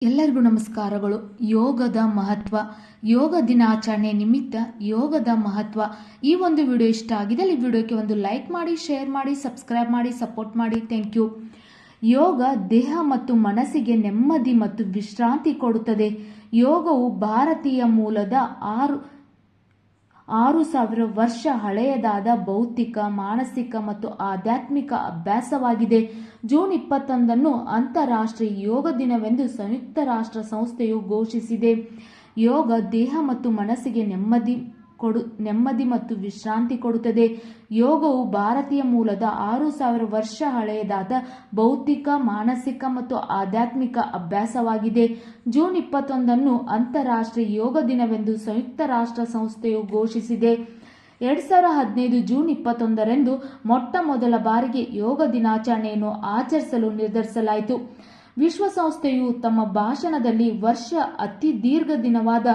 ಎಲ್ಲರಿಗೂ ನಮಸ್ಕಾರಗಳು. ಯೋಗದ ಮಹತ್ವ, ಯೋಗ ದಿನಾಚರಣೆ ನಿಮಿತ್ತ ಯೋಗದ ಮಹತ್ವ. ಈ ಒಂದು ವಿಡಿಯೋ ಇಷ್ಟ ಆಗಿದ್ದಲ್ಲಿ ಈ ವಿಡಿಯೋಕ್ಕೆ ಒಂದು ಲೈಕ್ ಮಾಡಿ, ಶೇರ್ ಮಾಡಿ, ಸಬ್ಸ್ಕ್ರೈಬ್ ಮಾಡಿ, ಸಪೋರ್ಟ್ ಮಾಡಿ. Thank you. ಯೋಗ ದೇಹ ಮತ್ತು ಮನಸ್ಸಿಗೆ ನೆಮ್ಮದಿ ಮತ್ತು ವಿಶ್ರಾಂತಿ ಕೊಡುತ್ತದೆ. ಯೋಗವು ಭಾರತೀಯ ಮೂಲದ 6,000 ವರ್ಷ ಹಳೆಯದಾದ ಭೌತಿಕ, ಮಾನಸಿಕ ಮತ್ತು ಆಧ್ಯಾತ್ಮಿಕ ಅಭ್ಯಾಸವಾಗಿದೆ. ಜೂನ್ 21 ಅಂತಾರಾಷ್ಟ್ರೀಯ ಯೋಗ ದಿನವೆಂದು ಸಂಯುಕ್ತ ರಾಷ್ಟ್ರ ಸಂಸ್ಥೆಯು ಘೋಷಿಸಿದೆ. ಯೋಗ ದೇಹ ಮತ್ತು ಮನಸ್ಸಿಗೆ ನೆಮ್ಮದಿ ಮತ್ತು ವಿಶ್ರಾಂತಿ ಕೊಡುತ್ತದೆ. ಯೋಗವು ಭಾರತೀಯ ಮೂಲದ 6,000 ವರ್ಷ ಹಳೆಯದಾದ ಭೌತಿಕ, ಮಾನಸಿಕ ಮತ್ತು ಆಧ್ಯಾತ್ಮಿಕ ಅಭ್ಯಾಸವಾಗಿದೆ. ಜೂನ್ 21 ಅಂತಾರಾಷ್ಟ್ರೀಯ ಯೋಗ ದಿನವೆಂದು ಸಂಯುಕ್ತ ರಾಷ್ಟ್ರ ಸಂಸ್ಥೆಯು ಘೋಷಿಸಿದೆ. 2015 ಜೂನ್ 21ರಂದು ಮೊಟ್ಟ ಮೊದಲ ಬಾರಿಗೆ ಯೋಗ ದಿನಾಚರಣೆಯನ್ನು ಆಚರಿಸಲು ನಿರ್ಧರಿಸಲಾಯಿತು. ವಿಶ್ವಸಂಸ್ಥೆಯು ತಮ್ಮ ಭಾಷಣದಲ್ಲಿ ವರ್ಷ ಅತಿ ದೀರ್ಘ ದಿನವಾದ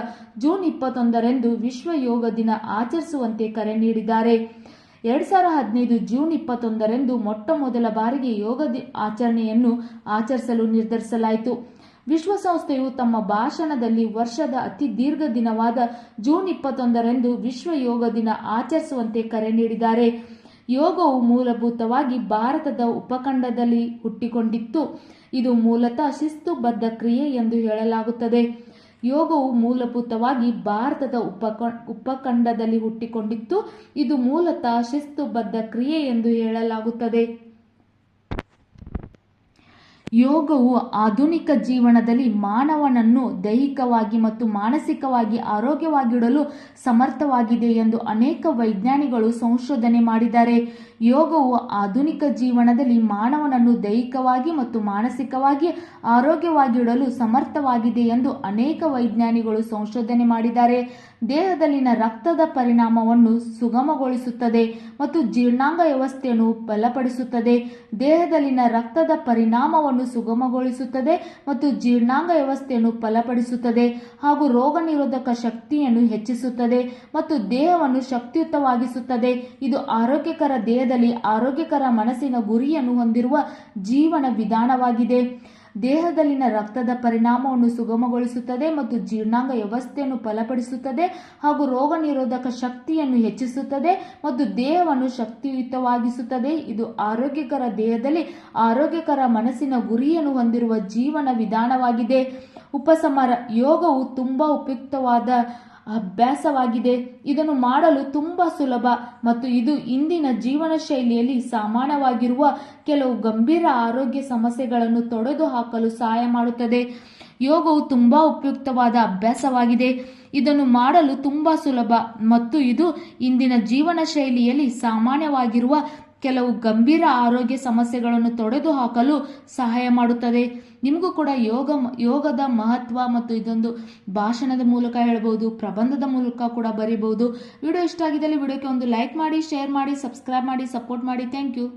ಜೂನ್ 21ರಂದು ವಿಶ್ವ ಯೋಗ ದಿನ ಆಚರಿಸುವಂತೆ ಕರೆ ನೀಡಿದ್ದಾರೆ. 2015 ಜೂನ್ 21ರಂದು ಮೊಟ್ಟ ಮೊದಲ ಬಾರಿಗೆ ಯೋಗ ಆಚರಣೆಯನ್ನು ಆಚರಿಸಲು ನಿರ್ಧರಿಸಲಾಯಿತು. ವಿಶ್ವಸಂಸ್ಥೆಯು ತಮ್ಮ ಭಾಷಣದಲ್ಲಿ ವರ್ಷದ ಅತಿ ದೀರ್ಘ ದಿನವಾದ ಜೂನ್ 21ರಂದು ವಿಶ್ವ ಯೋಗ ದಿನ ಆಚರಿಸುವಂತೆ ಕರೆ ನೀಡಿದ್ದಾರೆ. ಯೋಗವು ಮೂಲಭೂತವಾಗಿ ಭಾರತದ ಉಪಖಂಡದಲ್ಲಿ ಹುಟ್ಟಿಕೊಂಡಿತ್ತು. ಇದು ಮೂಲತಃ ಶಿಸ್ತುಬದ್ಧ ಕ್ರಿಯೆ ಎಂದು ಹೇಳಲಾಗುತ್ತದೆ. ಯೋಗವು ಮೂಲಭೂತವಾಗಿ ಭಾರತದ ಉಪಖಂಡದಲ್ಲಿ ಹುಟ್ಟಿಕೊಂಡಿತ್ತು. ಇದು ಮೂಲತಃ ಶಿಸ್ತುಬದ್ಧ ಕ್ರಿಯೆ ಎಂದು ಹೇಳಲಾಗುತ್ತದೆ. ಯೋಗವು ಆಧುನಿಕ ಜೀವನದಲ್ಲಿ ಮಾನವನನ್ನು ದೈಹಿಕವಾಗಿ ಮತ್ತು ಮಾನಸಿಕವಾಗಿ ಆರೋಗ್ಯವಾಗಿಡಲು ಸಮರ್ಥವಾಗಿದೆ ಎಂದು ಅನೇಕ ವೈಜ್ಞಾನಿಗಳು ಸಂಶೋಧನೆ ಮಾಡಿದ್ದಾರೆ. ಯೋಗವು ಆಧುನಿಕ ಜೀವನದಲ್ಲಿ ಮಾನವನನ್ನು ದೈಹಿಕವಾಗಿ ಮತ್ತು ಮಾನಸಿಕವಾಗಿ ಆರೋಗ್ಯವಾಗಿಡಲು ಸಮರ್ಥವಾಗಿದೆ ಎಂದು ಅನೇಕ ವೈಜ್ಞಾನಿಗಳು ಸಂಶೋಧನೆ ಮಾಡಿದ್ದಾರೆ. ದೇಹದಲ್ಲಿನ ರಕ್ತದ ಪರಿಣಾಮವನ್ನು ಸುಗಮಗೊಳಿಸುತ್ತದೆ ಮತ್ತು ಜೀರ್ಣಾಂಗ ವ್ಯವಸ್ಥೆಯನ್ನು ಬಲಪಡಿಸುತ್ತದೆ. ದೇಹದಲ್ಲಿನ ರಕ್ತದ ಪರಿಣಾಮವನ್ನು ಸುಗಮಗೊಳಿಸುತ್ತದೆ ಮತ್ತು ಜೀರ್ಣಾಂಗ ವ್ಯವಸ್ಥೆಯನ್ನು ಬಲಪಡಿಸುತ್ತದೆ ಹಾಗೂ ರೋಗ ನಿರೋಧಕ ಶಕ್ತಿಯನ್ನು ಹೆಚ್ಚಿಸುತ್ತದೆ ಮತ್ತು ದೇಹವನ್ನು ಶಕ್ತಿಯುತವಾಗಿಸುತ್ತದೆ. ಇದು ಆರೋಗ್ಯಕರ ದೇಹದಲ್ಲಿ ಆರೋಗ್ಯಕರ ಮನಸ್ಸಿನ ಗುರಿಯನ್ನು ಹೊಂದಿರುವ ಜೀವನ ವಿಧಾನವಾಗಿದೆ. ದೇಹದಲ್ಲಿನ ರಕ್ತದ ಪರಿಣಾಮವನ್ನು ಸುಗಮಗೊಳಿಸುತ್ತದೆ ಮತ್ತು ಜೀರ್ಣಾಂಗ ವ್ಯವಸ್ಥೆಯನ್ನು ಬಲಪಡಿಸುತ್ತದೆ ಹಾಗೂ ರೋಗ ನಿರೋಧಕ ಶಕ್ತಿಯನ್ನು ಹೆಚ್ಚಿಸುತ್ತದೆ ಮತ್ತು ದೇಹವನ್ನು ಶಕ್ತಿಯುತವಾಗಿಸುತ್ತದೆ. ಇದು ಆರೋಗ್ಯಕರ ದೇಹದಲ್ಲಿ ಆರೋಗ್ಯಕರ ಮನಸ್ಸಿನ ಗುರಿಯನ್ನು ಹೊಂದಿರುವ ಜೀವನ ವಿಧಾನವಾಗಿದೆ. ಉಪಸಂಹಾರ: ಯೋಗವು ತುಂಬಾ ಉಪಯುಕ್ತವಾದ ಅಭ್ಯಾಸವಾಗಿದೆ. ಇದನ್ನು ಮಾಡಲು ತುಂಬಾ ಸುಲಭ ಮತ್ತು ಇದು ಇಂದಿನ ಜೀವನ ಶೈಲಿಯಲ್ಲಿ ಸಾಮಾನ್ಯವಾಗಿರುವ ಕೆಲವು ಗಂಭೀರ ಆರೋಗ್ಯ ಸಮಸ್ಯೆಗಳನ್ನು ತೊಡೆದುಹಾಕಲು ಸಹಾಯ ಮಾಡುತ್ತದೆ. ಯೋಗವು ತುಂಬಾ ಉಪಯುಕ್ತವಾದ ಅಭ್ಯಾಸವಾಗಿದೆ. ಇದನ್ನು ಮಾಡಲು ತುಂಬಾ ಸುಲಭ ಮತ್ತು ಇದು ಇಂದಿನ ಜೀವನ ಶೈಲಿಯಲ್ಲಿ ಸಾಮಾನ್ಯವಾಗಿರುವ ಕೆಲವು ಗಂಭೀರ ಆರೋಗ್ಯ ಸಮಸ್ಯೆಗಳನ್ನು ತೊಡೆದುಹಾಕಲು ಸಹಾಯ ಮಾಡುತ್ತದೆ. ನಿಮಗೂ ಕೂಡ ಯೋಗದ ಮಹತ್ವ ಮತ್ತು ಇದೊಂದು ಭಾಷಣದ ಮೂಲಕ ಹೇಳ್ಬೋದು, ಪ್ರಬಂಧದ ಮೂಲಕ ಕೂಡ ಬರೀಬಹುದು. ವಿಡಿಯೋ ಇಷ್ಟ ಆಗಿದ್ದಲ್ಲಿ ವಿಡಿಯೋಕ್ಕೆ ಒಂದು ಲೈಕ್ ಮಾಡಿ, ಶೇರ್ ಮಾಡಿ, ಸಬ್ಸ್ಕ್ರೈಬ್ ಮಾಡಿ, ಸಪೋರ್ಟ್ ಮಾಡಿ. Thank you.